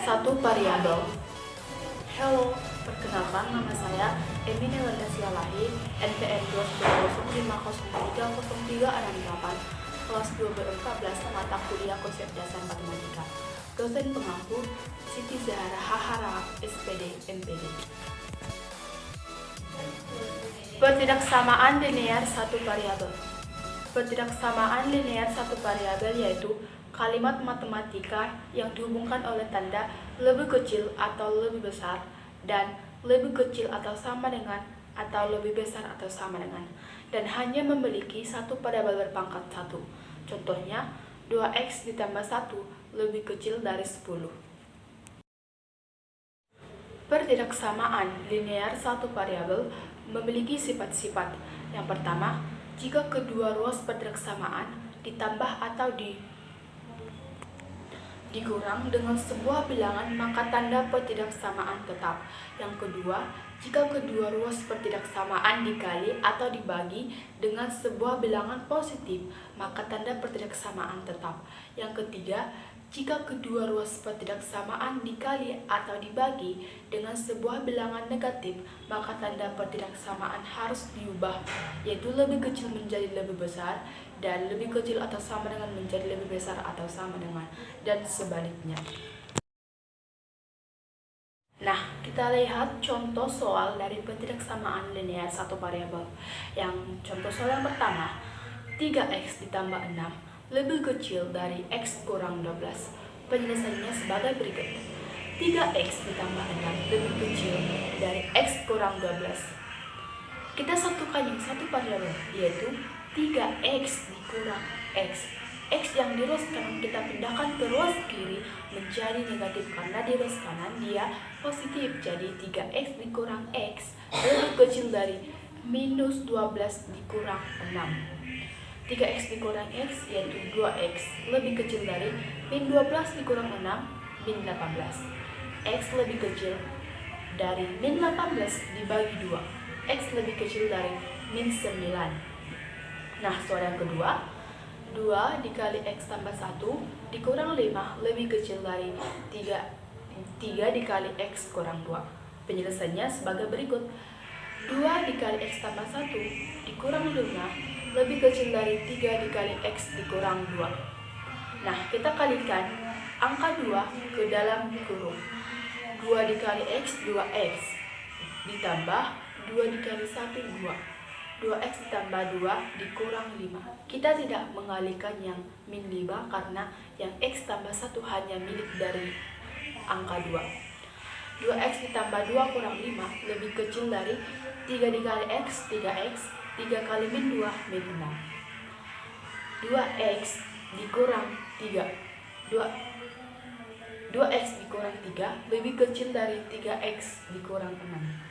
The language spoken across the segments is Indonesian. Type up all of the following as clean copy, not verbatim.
satu variabel. Halo, perkenalkan nama saya Emine Wardasialahi, NPM 21050530368, kelas 1214, mata kuliah konsep dasar matematika. Dosen pengaku Siti Zahra Hahara, SPD, MPD. Pertidaksamaan linear satu variabel. Pertidaksamaan linear satu variabel yaitu kalimat matematika yang dihubungkan oleh tanda lebih kecil atau lebih besar dan lebih kecil atau sama dengan atau lebih besar atau sama dengan, dan hanya memiliki satu variabel berpangkat 1. Contohnya 2x ditambah 1 lebih kecil dari 10. Pertidaksamaan linear satu variabel memiliki sifat-sifat. Yang pertama, jika kedua ruas pertidaksamaan ditambah atau dikurang dengan sebuah bilangan, maka tanda pertidaksamaan tetap. Yang kedua, jika kedua ruas pertidaksamaan dikali atau dibagi dengan sebuah bilangan positif, maka tanda pertidaksamaan tetap. Yang ketiga, jika kedua ruas pertidaksamaan dikali atau dibagi dengan sebuah bilangan negatif, maka tanda pertidaksamaan harus diubah, yaitu lebih kecil menjadi lebih besar, dan lebih kecil atau sama dengan menjadi lebih besar atau sama dengan, dan sebaliknya. Nah, kita lihat contoh soal dari pertidaksamaan linear satu variabel. Yang contoh soal yang pertama, 3x ditambah 6 lebih kecil dari x kurang 12. Penyelesaiannya sebagai berikut. 3x ditambah 6 lebih kecil dari x kurang 12. Kita satukan yang satu variabel, yaitu 3x dikurang x. X yang di ruas kanan kita pindahkan ke ruas kiri menjadi negatif karena di ruas kanan dia positif. Jadi 3x dikurang x lebih kecil dari minus 12 dikurang 6. 3x dikurang x yaitu 2x lebih kecil dari min 12 dikurang 6 min 18. X lebih kecil dari min 18 dibagi 2. X lebih kecil dari min 9. Nah, soal yang kedua, 2 dikali x tambah 1 dikurang 5 lebih kecil dari 3 dikali x kurang 2. Penyelesaiannya sebagai berikut. 2 dikali x tambah 1 dikurang 5 lebih kecil dari 3 dikali x dikurang 2. Nah, kita kalikan angka 2 ke dalam kurung. 2 dikali x 2x ditambah 2 dikali 1 2. 2x ditambah 2 dikurang 5. Kita tidak mengalihkan yang min 5 karena yang x tambah 1 hanya milik dari angka 2. 2x ditambah 2 kurang 5 lebih kecil dari 3 dikali x 3x, 3 kali min 2 min 6. 2x dikurang 3 2x dikurang 3 lebih kecil dari 3x dikurang 6.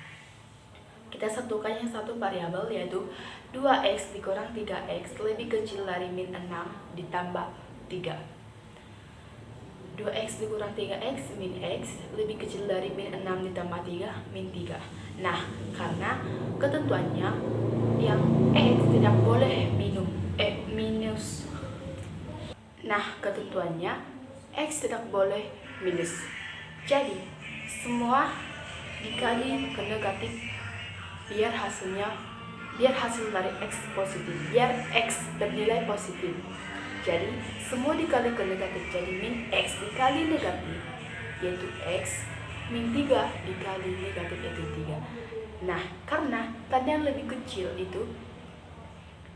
Kita satukan yang satu variabel, yaitu 2x dikurang 3x lebih kecil dari min 6 ditambah 3. 2x dikurang 3x min x lebih kecil dari min 6 ditambah 3 min 3. Nah, karena ketentuannya yang x tidak boleh minus. Nah, ketentuannya x tidak boleh minus. Jadi, semua dikali ke negatif biar hasil dari x positif, biar x bernilai positif. Jadi semua dikali ke negatif, jadi min x dikali negatif yaitu x min 3 dikali negatif yaitu 3. Nah, karena tanda yang lebih kecil itu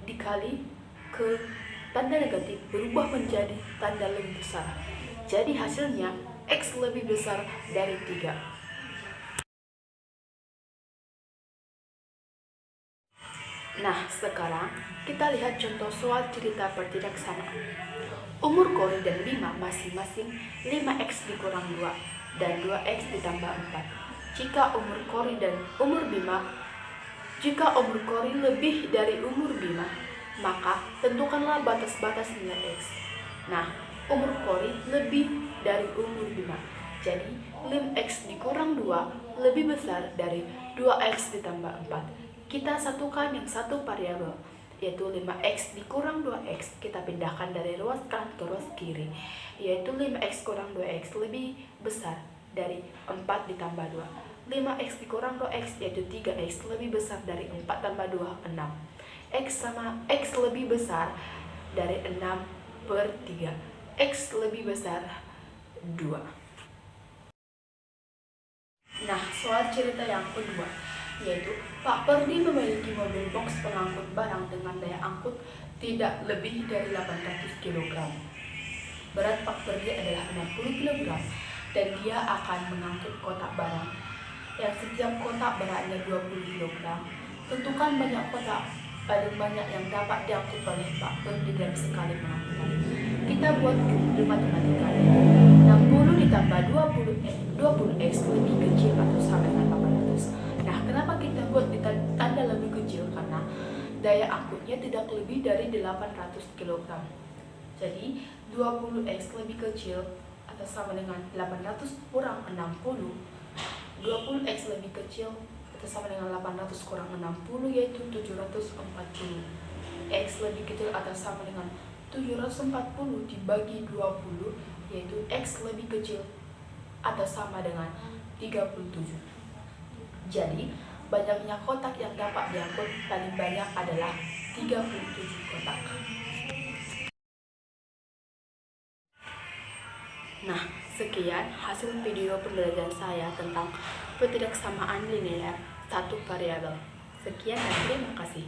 dikali ke tanda negatif berubah menjadi tanda lebih besar, jadi hasilnya x lebih besar dari 3. Nah, sekarang kita lihat contoh soal cerita pertidaksamaan. Umur Kori dan Bima masing-masing 5x dikurang 2 dan 2x ditambah 4. Jika umur Kori lebih dari umur Bima, maka tentukanlah batas-batas nilai x. Nah, umur Kori lebih dari umur Bima, jadi 5x dikurang 2 lebih besar dari 2x ditambah 4. Kita satukan yang satu variabel, yaitu 5x dikurang 2x. Kita pindahkan dari ruas kanan ke ruas kiri, yaitu 5x kurang 2x lebih besar dari 4 ditambah 2. 5x dikurang 2x yaitu 3x lebih besar dari 4 tambah 2, 6. X sama X lebih besar dari 6/3. X lebih besar 2. Nah, soal cerita yang kedua, yaitu Pak Perdi memiliki mobil box pengangkut barang dengan daya angkut tidak lebih dari 800 kg. Berat Pak Perdi adalah 60 kg dan dia akan mengangkut kotak barang yang setiap kotak beratnya 20 kg. Tentukan banyak kotak paling banyak yang dapat diangkut oleh Pak Perdi dalam sekali pengangkutan. Kita buat matematika. 60 ditambah 20x lebih kecil atau sama dengan 800. Nah, kenapa kita buat tanda lebih kecil? Karena daya angkutnya tidak lebih dari 800 kg. Jadi 20x lebih kecil atau sama dengan 800 kurang 60. 20x lebih kecil atau sama dengan 800 kurang 60 yaitu 740. X lebih kecil atau sama dengan 740 dibagi 20 yaitu X lebih kecil atau sama dengan 37. Jadi banyaknya kotak yang dapat diangkut paling banyak adalah 37 kotak. Nah, sekian hasil video pembelajaran saya tentang ketidaksamaan linear satu variabel. Sekian dan terima kasih.